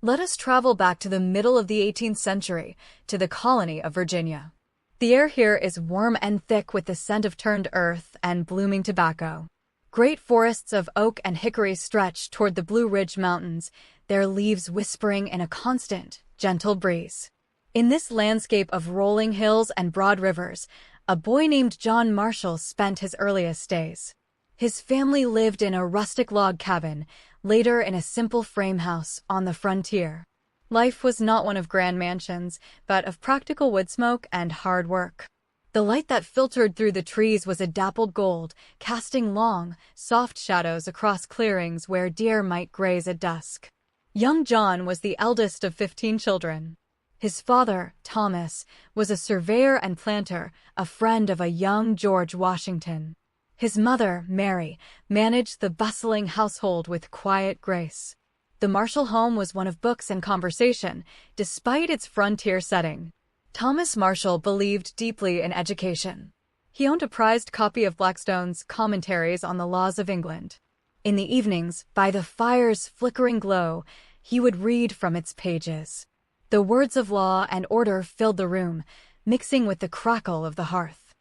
Let us travel back to the middle of the 18th century, to the colony of Virginia. The air here is warm and thick with the scent of turned earth and blooming tobacco. Great forests of oak and hickory stretch toward the Blue Ridge Mountains, their leaves whispering in a constant, gentle breeze. In this landscape of rolling hills and broad rivers, a boy named John Marshall spent his earliest days. His family lived in a rustic log cabin, later in a simple frame house on the frontier. Life was not one of grand mansions, but of practical wood smoke and hard work. The light that filtered through the trees was a dappled gold, casting long, soft shadows across clearings where deer might graze at dusk. Young John was the eldest of 15 children. His father, Thomas, was a surveyor and planter, a friend of a young George Washington. His mother, Mary, managed the bustling household with quiet grace. The Marshall home was one of books and conversation, despite its frontier setting. Thomas Marshall believed deeply in education. He owned a prized copy of Blackstone's Commentaries on the Laws of England. In the evenings, by the fire's flickering glow, he would read from its pages. The words of law and order filled the room, mixing with the crackle of the hearth.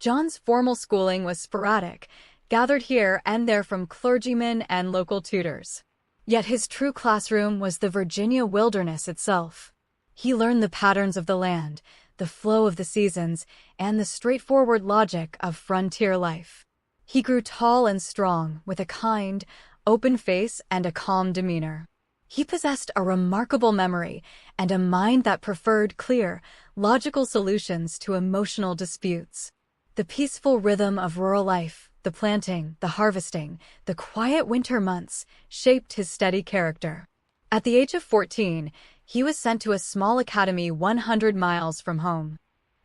John's formal schooling was sporadic, gathered here and there from clergymen and local tutors. Yet his true classroom was the Virginia wilderness itself. He learned the patterns of the land, the flow of the seasons, and the straightforward logic of frontier life. He grew tall and strong, with a kind, open face and a calm demeanor. He possessed a remarkable memory and a mind that preferred clear, logical solutions to emotional disputes. The peaceful rhythm of rural life, the planting, the harvesting, the quiet winter months, shaped his steady character. At the age of 14, he was sent to a small academy 100 miles from home.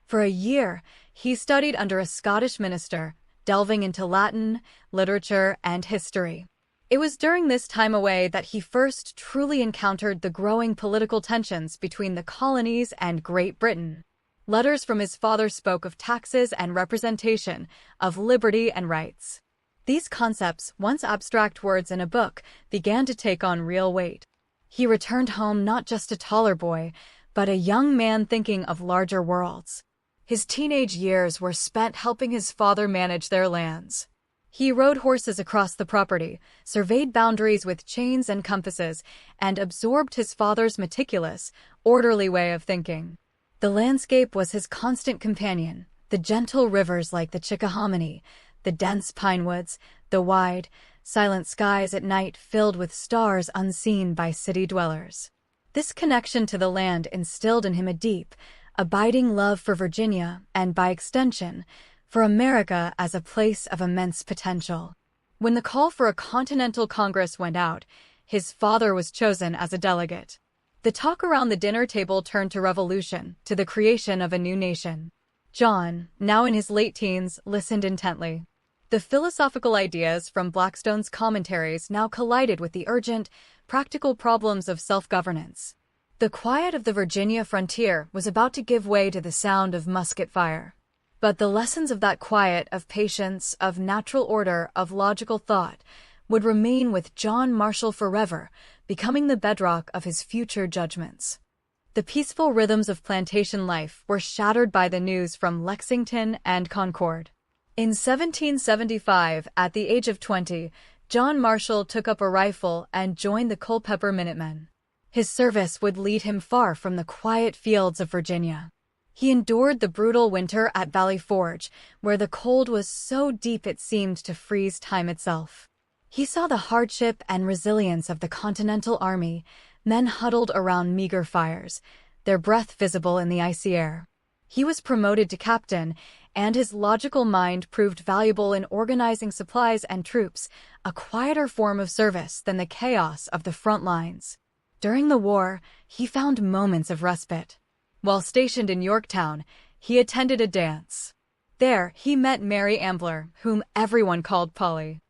For a year, he studied under a Scottish minister, delving into Latin, literature, and history. It was during this time away that he first truly encountered the growing political tensions between the colonies and Great Britain. Letters from his father spoke of taxes and representation, of liberty and rights. These concepts, once abstract words in a book, began to take on real weight. He returned home not just a taller boy, but a young man thinking of larger worlds. His teenage years were spent helping his father manage their lands. He rode horses across the property, surveyed boundaries with chains and compasses, and absorbed his father's meticulous, orderly way of thinking. The landscape was his constant companion, the gentle rivers like the Chickahominy, the dense pine woods, the wide, silent skies at night filled with stars unseen by city dwellers. This connection to the land instilled in him a deep, abiding love for Virginia and, by extension, for America as a place of immense potential. When the call for a Continental Congress went out, his father was chosen as a delegate. The talk around the dinner table turned to revolution, to the creation of a new nation. John, now in his late teens, listened intently. The philosophical ideas from Blackstone's Commentaries now collided with the urgent, practical problems of self-governance. The quiet of the Virginia frontier was about to give way to the sound of musket fire. But the lessons of that quiet, of patience, of natural order, of logical thought, would remain with John Marshall forever, becoming the bedrock of his future judgments. The peaceful rhythms of plantation life were shattered by the news from Lexington and Concord. In 1775, at the age of 20, John Marshall took up a rifle and joined the Culpeper Minutemen. His service would lead him far from the quiet fields of Virginia. He endured the brutal winter at Valley Forge, where the cold was so deep it seemed to freeze time itself. He saw the hardship and resilience of the Continental Army, men huddled around meager fires, their breath visible in the icy air. He was promoted to captain, and his logical mind proved valuable in organizing supplies and troops, a quieter form of service than the chaos of the front lines. During the war, he found moments of respite. While stationed in Yorktown, he attended a dance. There, he met Mary Ambler, whom everyone called Polly.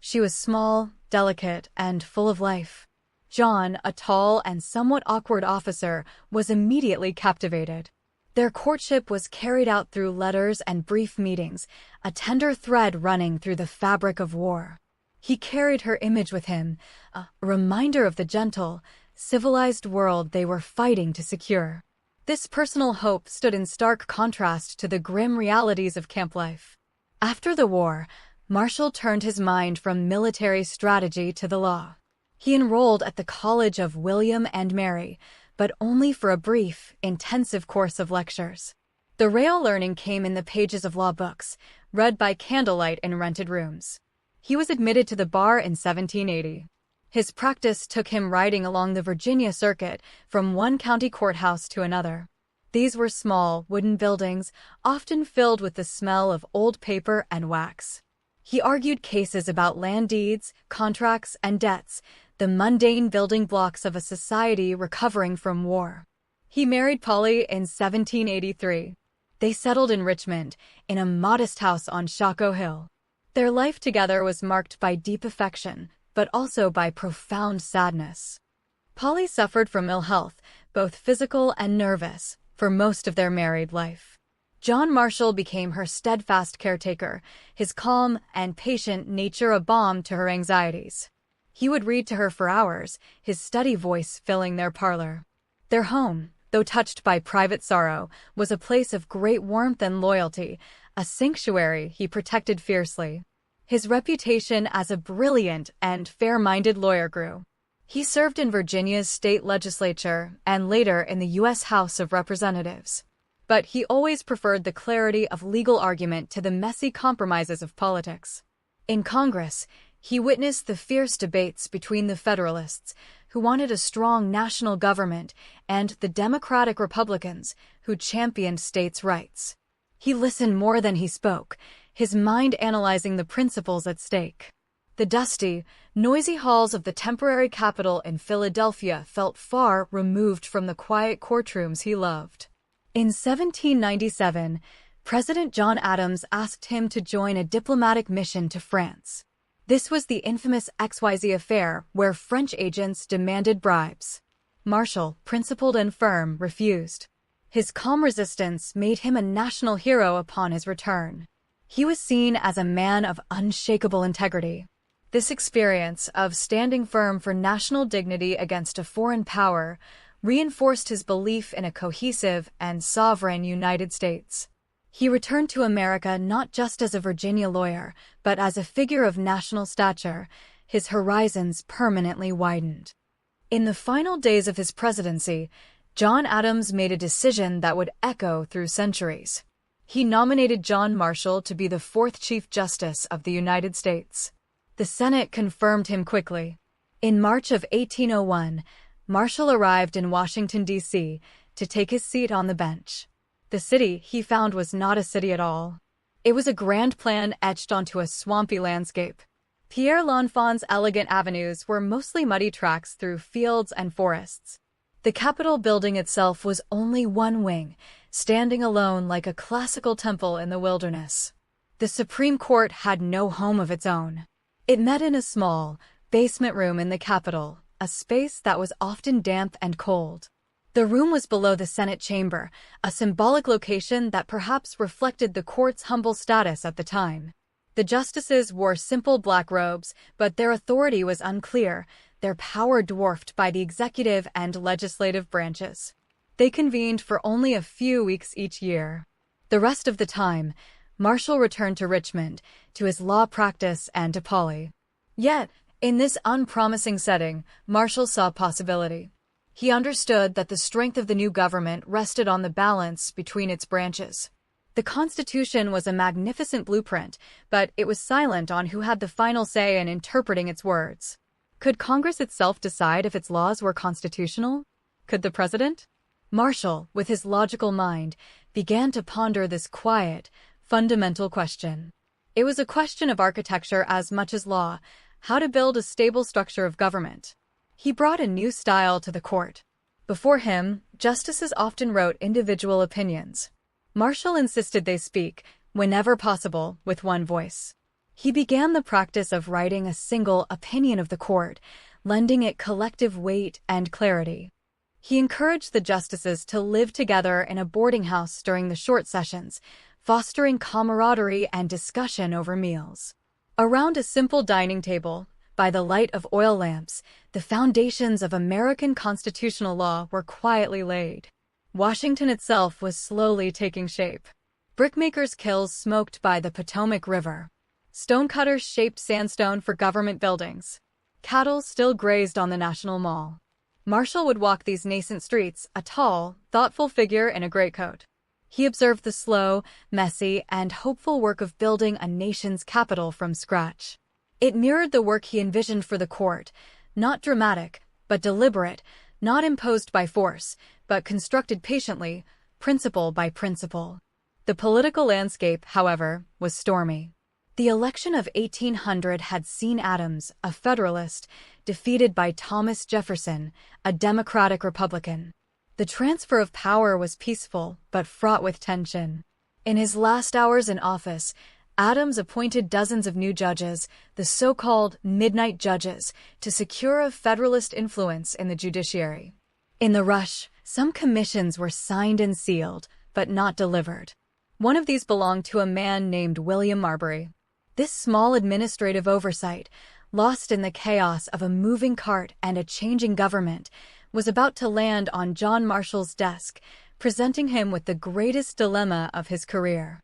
She was small, delicate, and full of life. John, a tall and somewhat awkward officer, was immediately captivated. Their courtship was carried out through letters and brief meetings, a tender thread running through the fabric of war. He carried her image with him, a reminder of the gentle, civilized world they were fighting to secure. This personal hope stood in stark contrast to the grim realities of camp life. After the war, Marshall turned his mind from military strategy to the law. He enrolled at the College of William and Mary, but only for a brief, intensive course of lectures. The real learning came in the pages of law books, read by candlelight in rented rooms. He was admitted to the bar in 1780. His practice took him riding along the Virginia circuit from one county courthouse to another. These were small, wooden buildings, often filled with the smell of old paper and wax. He argued cases about land deeds, contracts, and debts, the mundane building blocks of a society recovering from war. He married Polly in 1783. They settled in Richmond, in a modest house on Shockoe Hill. Their life together was marked by deep affection, but also by profound sadness. Polly suffered from ill health, both physical and nervous, for most of their married life. John Marshall became her steadfast caretaker, his calm and patient nature a balm to her anxieties. He would read to her for hours, his steady voice filling their parlor. Their home, though touched by private sorrow, was a place of great warmth and loyalty, a sanctuary he protected fiercely. His reputation as a brilliant and fair-minded lawyer grew. He served in Virginia's state legislature and later in the U.S. House of Representatives. But he always preferred the clarity of legal argument to the messy compromises of politics. In Congress, he witnessed the fierce debates between the Federalists, who wanted a strong national government, and the Democratic Republicans, who championed states' rights. He listened more than he spoke, his mind analyzing the principles at stake. The dusty, noisy halls of the temporary Capitol in Philadelphia felt far removed from the quiet courtrooms he loved. In 1797, President John Adams asked him to join a diplomatic mission to France. This was the infamous XYZ affair where French agents demanded bribes. Marshall, principled and firm, refused. His calm resistance made him a national hero upon his return. He was seen as a man of unshakable integrity. This experience of standing firm for national dignity against a foreign power reinforced his belief in a cohesive and sovereign United States. He returned to America not just as a Virginia lawyer, but as a figure of national stature, his horizons permanently widened. In the final days of his presidency, John Adams made a decision that would echo through centuries. He nominated John Marshall to be the fourth Chief Justice of the United States. The Senate confirmed him quickly. In March of 1801, Marshall arrived in Washington, D.C., to take his seat on the bench. The city, he found, was not a city at all. It was a grand plan etched onto a swampy landscape. Pierre L'Enfant's elegant avenues were mostly muddy tracks through fields and forests. The Capitol building itself was only one wing, standing alone like a classical temple in the wilderness. The Supreme Court had no home of its own. It met in a small, basement room in the Capitol, a space that was often damp and cold. The room was below the Senate chamber, a symbolic location that perhaps reflected the court's humble status at the time. The justices wore simple black robes, but their authority was unclear, their power dwarfed by the executive and legislative branches. They convened for only a few weeks each year. The rest of the time, Marshall returned to Richmond, to his law practice and to Polly. Yet, in this unpromising setting, Marshall saw possibility. He understood that the strength of the new government rested on the balance between its branches. The Constitution was a magnificent blueprint, but it was silent on who had the final say in interpreting its words. Could Congress itself decide if its laws were constitutional? Could the president? Marshall, with his logical mind, began to ponder this quiet, fundamental question. It was a question of architecture as much as law, how to build a stable structure of government. He brought a new style to the court. Before him, justices often wrote individual opinions. Marshall insisted they speak, whenever possible, with one voice. He began the practice of writing a single opinion of the court, lending it collective weight and clarity. He encouraged the justices to live together in a boarding house during the short sessions, fostering camaraderie and discussion over meals. Around a simple dining table, By the light of oil lamps, the foundations of American constitutional law were quietly laid. Washington itself was slowly taking shape. Brickmakers' kilns smoked by the Potomac River. Stonecutters shaped sandstone for government buildings. Cattle still grazed on the National Mall. Marshall would walk these nascent streets, a tall, thoughtful figure in a greatcoat. He observed the slow, messy, and hopeful work of building a nation's capital from scratch. It mirrored the work he envisioned for the court, not dramatic, but deliberate, not imposed by force, but constructed patiently, principle by principle. The political landscape, however, was stormy. The election of 1800 had seen Adams, a Federalist, defeated by Thomas Jefferson, a Democratic Republican. The transfer of power was peaceful, but fraught with tension. In his last hours in office, Adams appointed dozens of new judges, the so-called midnight judges, to secure a Federalist influence in the judiciary. In the rush, some commissions were signed and sealed, but not delivered. One of these belonged to a man named William Marbury. This small administrative oversight, lost in the chaos of a moving cart and a changing government, was about to land on John Marshall's desk, presenting him with the greatest dilemma of his career.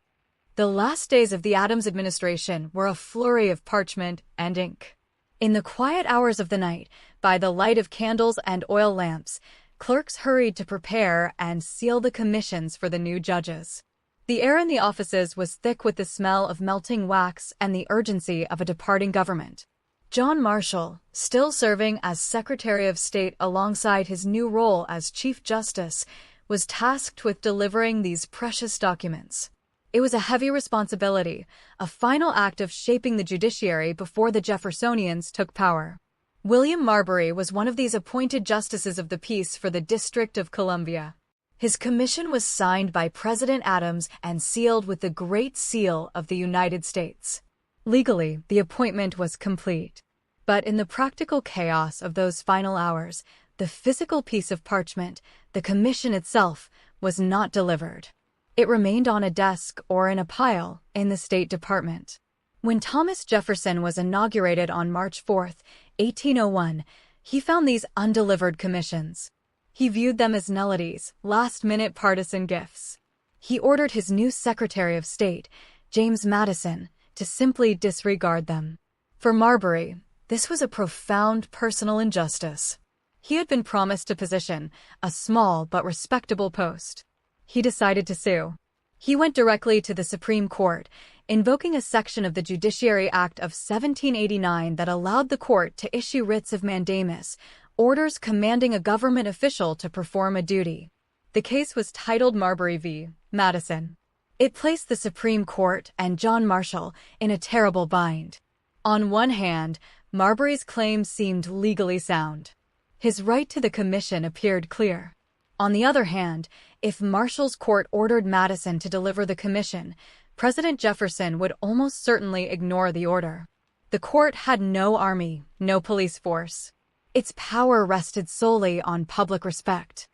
The last days of the Adams administration were a flurry of parchment and ink. In the quiet hours of the night, by the light of candles and oil lamps, clerks hurried to prepare and seal the commissions for the new judges. The air in the offices was thick with the smell of melting wax and the urgency of a departing government. John Marshall, still serving as Secretary of State alongside his new role as Chief Justice, was tasked with delivering these precious documents. It was a heavy responsibility, a final act of shaping the judiciary before the Jeffersonians took power. William Marbury was one of these appointed justices of the peace for the District of Columbia. His commission was signed by President Adams and sealed with the Great Seal of the United States. Legally, the appointment was complete. But in the practical chaos of those final hours, the physical piece of parchment, the commission itself, was not delivered. It remained on a desk or in a pile in the State Department. When Thomas Jefferson was inaugurated on March 4, 1801, he found these undelivered commissions. He viewed them as nullities, last-minute partisan gifts. He ordered his new Secretary of State, James Madison, to simply disregard them. For Marbury, this was a profound personal injustice. He had been promised a position, a small but respectable post. He decided to sue. He went directly to the Supreme Court, invoking a section of the Judiciary Act of 1789 that allowed the court to issue writs of mandamus, orders commanding a government official to perform a duty. The case was titled Marbury v. Madison. It placed the Supreme Court and John Marshall in a terrible bind. On one hand, Marbury's claims seemed legally sound. His right to the commission appeared clear. On the other hand, if Marshall's court ordered Madison to deliver the commission, President Jefferson would almost certainly ignore the order. The court had no army, no police force. Its power rested solely on public respect.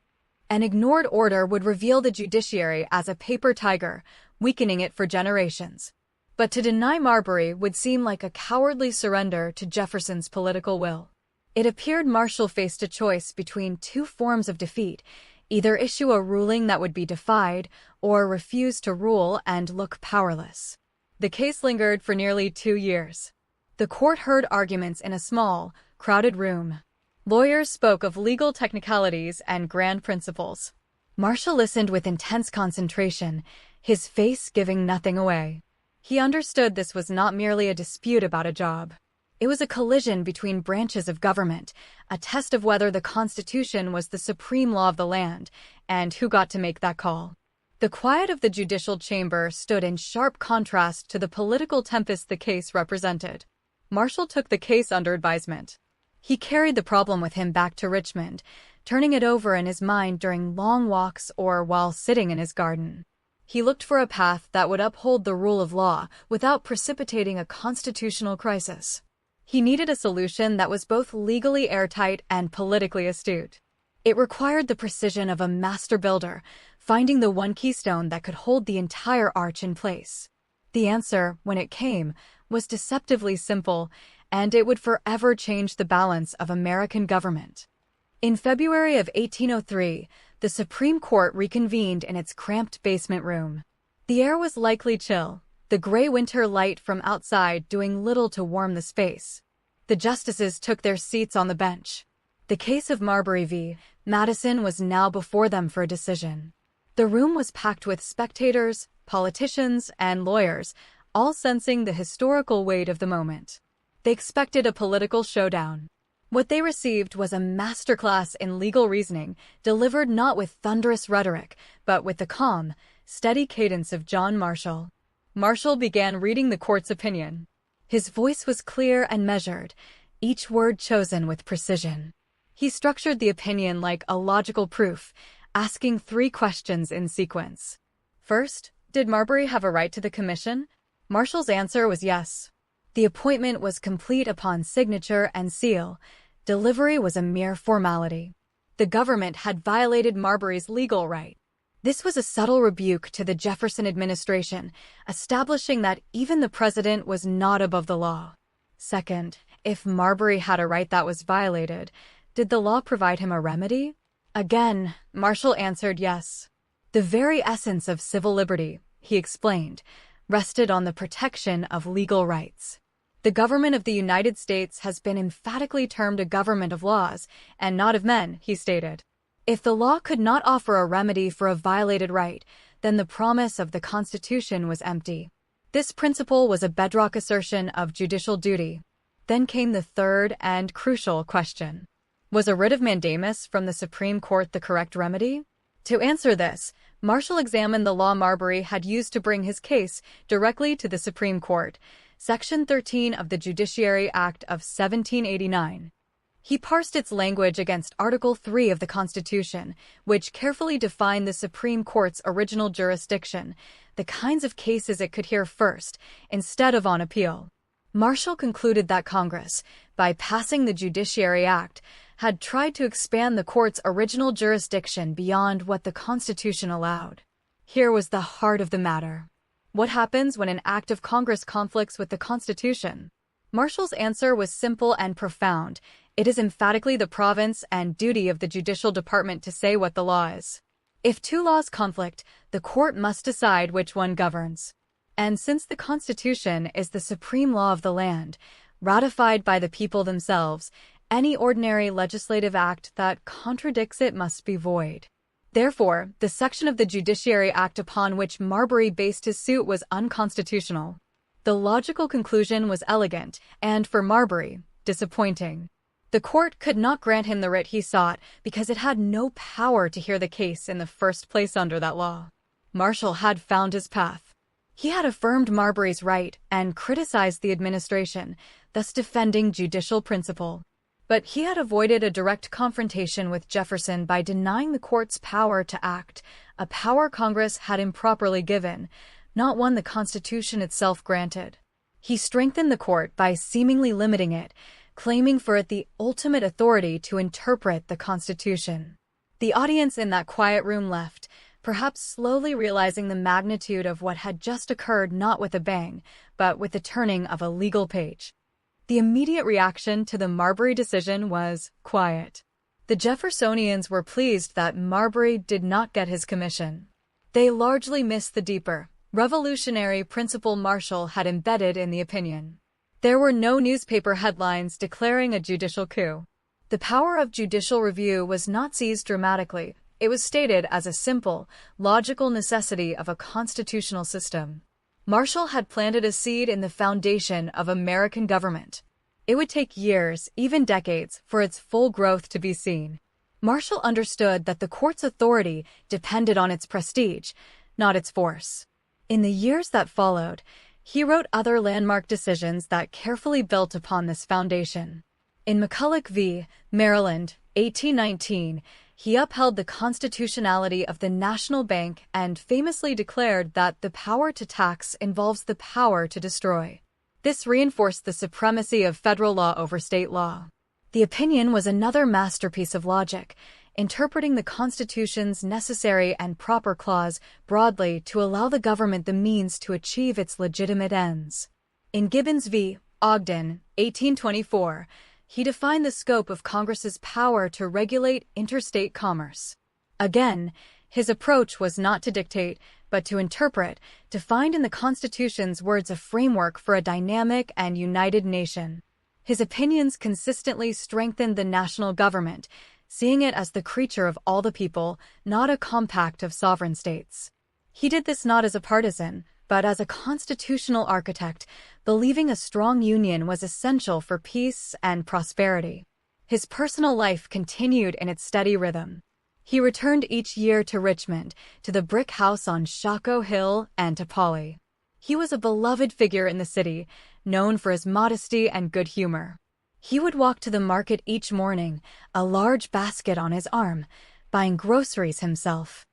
An ignored order would reveal the judiciary as a paper tiger, weakening it for generations. But to deny Marbury would seem like a cowardly surrender to Jefferson's political will. It appeared Marshall faced a choice between two forms of defeat: either issue a ruling that would be defied, or refuse to rule and look powerless. The case lingered for nearly 2 years. The court heard arguments in a small, crowded room. Lawyers spoke of legal technicalities and grand principles. Marshall listened with intense concentration, his face giving nothing away. He understood this was not merely a dispute about a job. It was a collision between branches of government, a test of whether the Constitution was the supreme law of the land, and who got to make that call. The quiet of the judicial chamber stood in sharp contrast to the political tempest the case represented. Marshall took the case under advisement. He carried the problem with him back to Richmond, turning it over in his mind during long walks or while sitting in his garden. He looked for a path that would uphold the rule of law without precipitating a constitutional crisis. He needed a solution that was both legally airtight and politically astute. It required the precision of a master builder, finding the one keystone that could hold the entire arch in place. The answer, when it came, was deceptively simple, and it would forever change the balance of American government. In February of 1803, the Supreme Court reconvened in its cramped basement room. The air was likely chill, the gray winter light from outside doing little to warm the space. The justices took their seats on the bench. The case of Marbury v. Madison was now before them for a decision. The room was packed with spectators, politicians, and lawyers, all sensing the historical weight of the moment. They expected a political showdown. What they received was a masterclass in legal reasoning, delivered not with thunderous rhetoric, but with the calm, steady cadence of John Marshall. Marshall began reading the court's opinion. His voice was clear and measured, each word chosen with precision. He structured the opinion like a logical proof, asking 3 questions in sequence. First, did Marbury have a right to the commission? Marshall's answer was yes. The appointment was complete upon signature and seal. Delivery was a mere formality. The government had violated Marbury's legal right. This was a subtle rebuke to the Jefferson administration, establishing that even the president was not above the law. Second, if Marbury had a right that was violated, did the law provide him a remedy? Again, Marshall answered yes. The very essence of civil liberty, he explained, rested on the protection of legal rights. The government of the United States has been emphatically termed a government of laws, and not of men, he stated. If the law could not offer a remedy for a violated right, then the promise of the Constitution was empty. This principle was a bedrock assertion of judicial duty. Then came the third and crucial question. Was a writ of mandamus from the Supreme Court the correct remedy? To answer this, Marshall examined the law Marbury had used to bring his case directly to the Supreme Court, Section 13 of the Judiciary Act of 1789. He parsed its language against Article 3 of the Constitution, which carefully defined the Supreme Court's original jurisdiction, the kinds of cases it could hear first, instead of on appeal. Marshall concluded that Congress, by passing the Judiciary Act, had tried to expand the court's original jurisdiction beyond what the Constitution allowed. Here was the heart of the matter. What happens when an act of Congress conflicts with the Constitution? Marshall's answer was simple and profound. It is emphatically the province and duty of the judicial department to say what the law is. If 2 laws conflict, the court must decide which one governs. And since the Constitution is the supreme law of the land, ratified by the people themselves, any ordinary legislative act that contradicts it must be void. Therefore, the section of the Judiciary Act upon which Marbury based his suit was unconstitutional. The logical conclusion was elegant, and for Marbury, disappointing. The court could not grant him the writ he sought because it had no power to hear the case in the first place under that law. Marshall had found his path. He had affirmed Marbury's right and criticized the administration, thus defending judicial principle. But he had avoided a direct confrontation with Jefferson by denying the court's power to act, a power Congress had improperly given, not one the Constitution itself granted. He strengthened the court by seemingly limiting it, claiming for it the ultimate authority to interpret the Constitution. The audience in that quiet room left, perhaps slowly realizing the magnitude of what had just occurred, not with a bang, but with the turning of a legal page. The immediate reaction to the Marbury decision was quiet. The Jeffersonians were pleased that Marbury did not get his commission. They largely missed the deeper, revolutionary principle Marshall had embedded in the opinion. There were no newspaper headlines declaring a judicial coup. The power of judicial review was not seized dramatically. It was stated as a simple, logical necessity of a constitutional system. Marshall had planted a seed in the foundation of American government. It would take years, even decades, for its full growth to be seen. Marshall understood that the court's authority depended on its prestige, not its force. In the years that followed, he wrote other landmark decisions that carefully built upon this foundation. In McCulloch v. Maryland, 1819, he upheld the constitutionality of the national bank and famously declared that the power to tax involves the power to destroy. This reinforced the supremacy of federal law over state law. The opinion was another masterpiece of logic, interpreting the Constitution's necessary and proper clause broadly to allow the government the means to achieve its legitimate ends. In Gibbons v. Ogden, 1824, he defined the scope of Congress's power to regulate interstate commerce. Again, his approach was not to dictate, but to interpret, to find in the Constitution's words a framework for a dynamic and united nation. His opinions consistently strengthened the national government, seeing it as the creature of all the people, not a compact of sovereign states. He did this not as a partisan, but as a constitutional architect, believing a strong union was essential for peace and prosperity. His personal life continued in its steady rhythm. He returned each year to Richmond, to the brick house on Shockoe Hill, and to Polly. He was a beloved figure in the city, known for his modesty and good humor. He would walk to the market each morning, a large basket on his arm, buying groceries himself.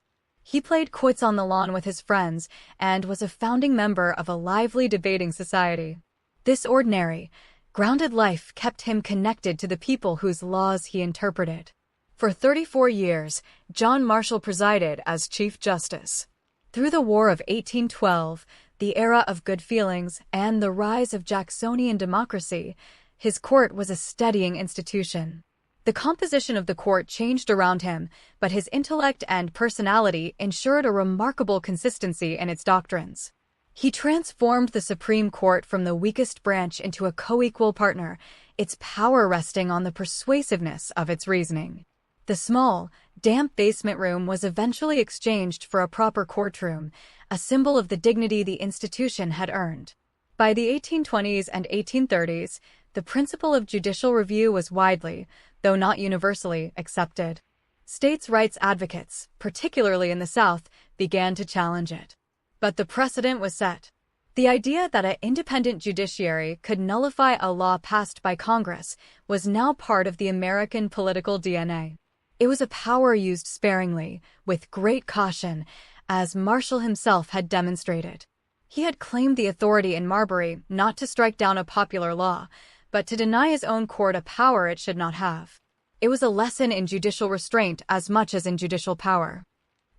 He played quoits on the lawn with his friends and was a founding member of a lively debating society. This ordinary, grounded life kept him connected to the people whose laws he interpreted. For 34 years, John Marshall presided as Chief Justice. Through the War of 1812, the era of good feelings, and the rise of Jacksonian democracy, his court was a steadying institution. The composition of the court changed around him, but his intellect and personality ensured a remarkable consistency in its doctrines. He transformed the Supreme Court from the weakest branch into a co-equal partner, its power resting on the persuasiveness of its reasoning. The small, damp basement room was eventually exchanged for a proper courtroom, a symbol of the dignity the institution had earned. By the 1820s and 1830s, the principle of judicial review was widely, though not universally, accepted. States' rights advocates, particularly in the South, began to challenge it. But the precedent was set. The idea that an independent judiciary could nullify a law passed by Congress was now part of the American political DNA. It was a power used sparingly, with great caution, as Marshall himself had demonstrated. He had claimed the authority in Marbury not to strike down a popular law, but to deny his own court a power it should not have. It was a lesson in judicial restraint as much as in judicial power.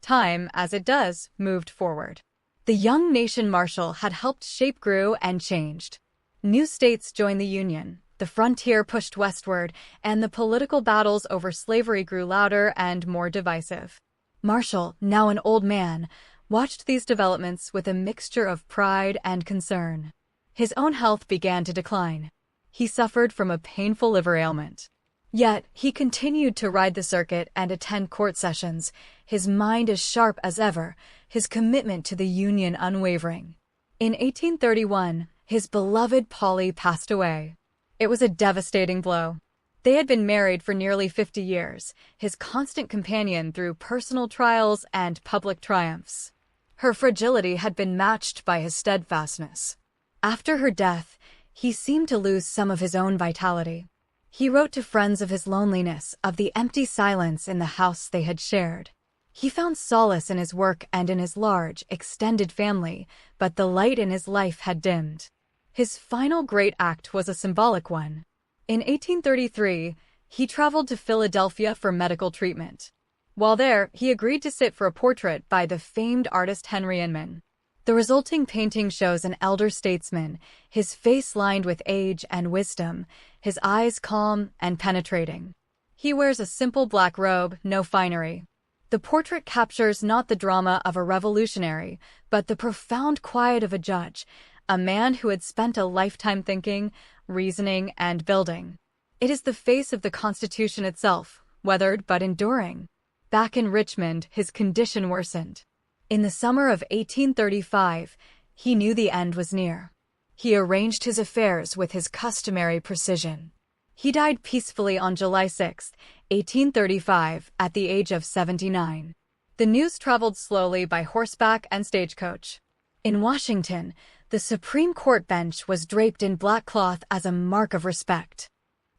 Time, as it does, moved forward. The young nation Marshall had helped shape grew and changed. New states joined the Union. The frontier pushed westward, and the political battles over slavery grew louder and more divisive. Marshall, now an old man, watched these developments with a mixture of pride and concern. His own health began to decline. He suffered from a painful liver ailment. Yet, he continued to ride the circuit and attend court sessions, his mind as sharp as ever, his commitment to the Union unwavering. In 1831, his beloved Polly passed away. It was a devastating blow. They had been married for nearly 50 years, his constant companion through personal trials and public triumphs. Her fragility had been matched by his steadfastness. After her death, he seemed to lose some of his own vitality. He wrote to friends of his loneliness, of the empty silence in the house they had shared. He found solace in his work and in his large, extended family, but the light in his life had dimmed. His final great act was a symbolic one. In 1833, he traveled to Philadelphia for medical treatment. While there, he agreed to sit for a portrait by the famed artist Henry Inman. The resulting painting shows an elder statesman, his face lined with age and wisdom, his eyes calm and penetrating. He wears a simple black robe, no finery. The portrait captures not the drama of a revolutionary, but the profound quiet of a judge, a man who had spent a lifetime thinking, reasoning, and building. It is the face of the Constitution itself, weathered but enduring. Back in Richmond, his condition worsened. In the summer of 1835, he knew the end was near. He arranged his affairs with his customary precision. He died peacefully on July 6, 1835, at the age of 79. The news traveled slowly by horseback and stagecoach. In Washington, the Supreme Court bench was draped in black cloth as a mark of respect.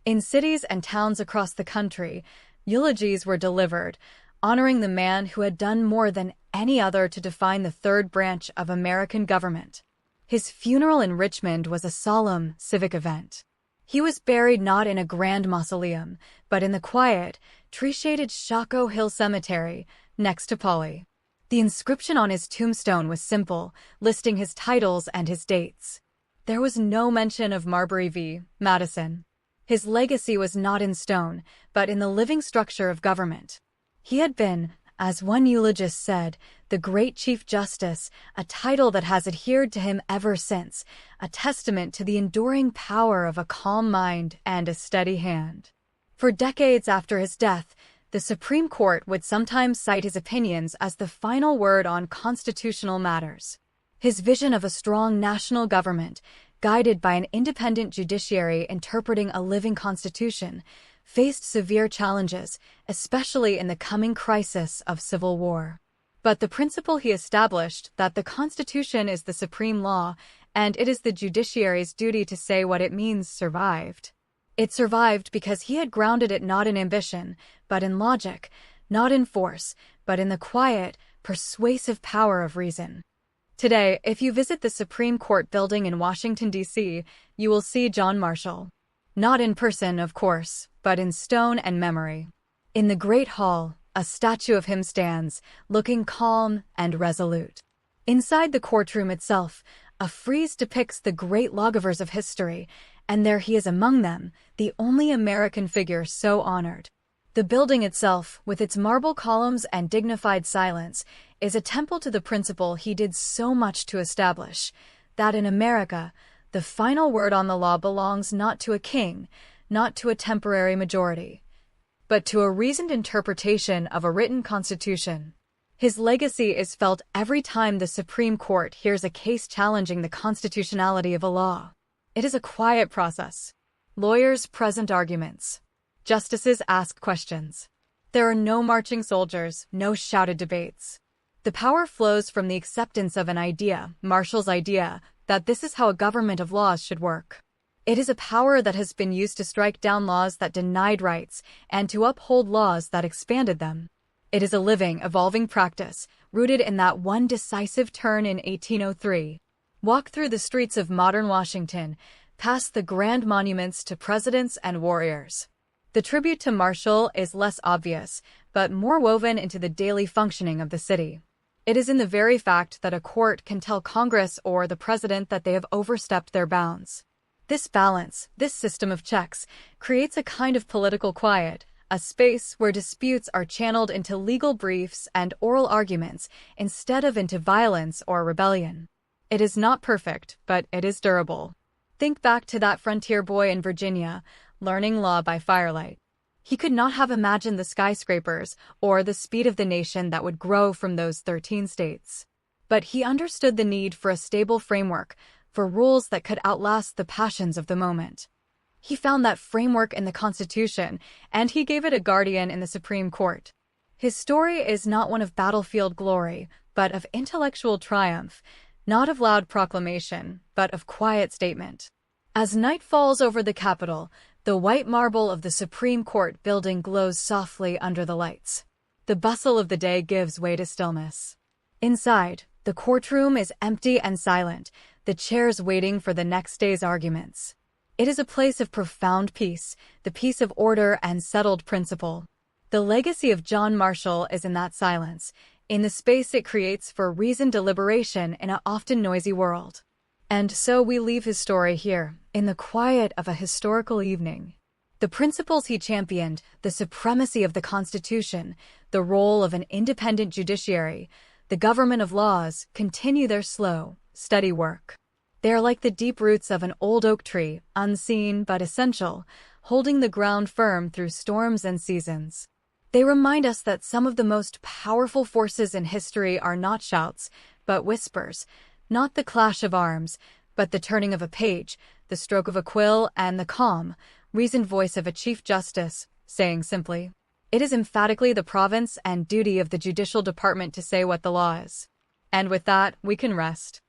In cities and towns across the country, eulogies were delivered, honoring the man who had done more than any other to define the third branch of American government. His funeral in Richmond was a solemn, civic event. He was buried not in a grand mausoleum, but in the quiet, tree-shaded Shockoe Hill Cemetery, next to Polly. The inscription on his tombstone was simple, listing his titles and his dates. there was no mention of Marbury v. Madison. His legacy was not in stone, but in the living structure of government. He had been, as one eulogist said, the great Chief Justice, a title that has adhered to him ever since, a testament to the enduring power of a calm mind and a steady hand. For decades after his death, the Supreme Court would sometimes cite his opinions as the final word on constitutional matters. His vision of a strong national government, guided by an independent judiciary interpreting a living constitution, faced severe challenges, especially in the coming crisis of civil war. But the principle he established, that the Constitution is the supreme law and it is the judiciary's duty to say what it means, survived. It survived because he had grounded it not in ambition, but in logic, not in force, but in the quiet, persuasive power of reason. Today, if you visit the Supreme Court building in Washington, D.C., you will see John Marshall. Not in person, of course, but in stone and memory. In the Great Hall, a statue of him stands, looking calm and resolute. Inside the courtroom itself, a frieze depicts the great lawgivers of history, and there he is among them, the only American figure so honored. The building itself, with its marble columns and dignified silence, is a temple to the principle he did so much to establish, that in America, the final word on the law belongs not to a king, not to a temporary majority, but to a reasoned interpretation of a written constitution. His legacy is felt every time the Supreme Court hears a case challenging the constitutionality of a law. It is a quiet process. Lawyers present arguments. Justices ask questions. There are no marching soldiers, no shouted debates. The power flows from the acceptance of an idea, Marshall's idea, that this is how a government of laws should work. It is a power that has been used to strike down laws that denied rights and to uphold laws that expanded them. It is a living, evolving practice, rooted in that one decisive turn in 1803. Walk through the streets of modern Washington, past the grand monuments to presidents and warriors. The tribute to Marshall is less obvious, but more woven into the daily functioning of the city. It is in the very fact that a court can tell Congress or the president that they have overstepped their bounds. This balance, this system of checks, creates a kind of political quiet, a space where disputes are channeled into legal briefs and oral arguments instead of into violence or rebellion. It is not perfect, but it is durable. Think back to that frontier boy in Virginia, learning law by firelight. He could not have imagined the skyscrapers or the speed of the nation that would grow from those 13 states. But he understood the need for a stable framework, for rules that could outlast the passions of the moment. He found that framework in the Constitution, and he gave it a guardian in the Supreme Court. His story is not one of battlefield glory, but of intellectual triumph, not of loud proclamation, but of quiet statement. As night falls over the Capitol, the white marble of the Supreme Court building glows softly under the lights. The bustle of the day gives way to stillness. Inside, the courtroom is empty and silent, the chairs waiting for the next day's arguments. It is a place of profound peace, the peace of order and settled principle. The legacy of John Marshall is in that silence, in the space it creates for reasoned deliberation in an often noisy world. And so we leave his story here, in the quiet of a historical evening. The principles he championed, the supremacy of the Constitution, the role of an independent judiciary, the government of laws, continue their slow, steady work. They are like the deep roots of an old oak tree, unseen but essential, holding the ground firm through storms and seasons. They remind us that some of the most powerful forces in history are not shouts, but whispers, not the clash of arms, but the turning of a page, the stroke of a quill, and the calm, reasoned voice of a Chief Justice, saying simply, "It is emphatically the province and duty of the judicial department to say what the law is." And with that, we can rest.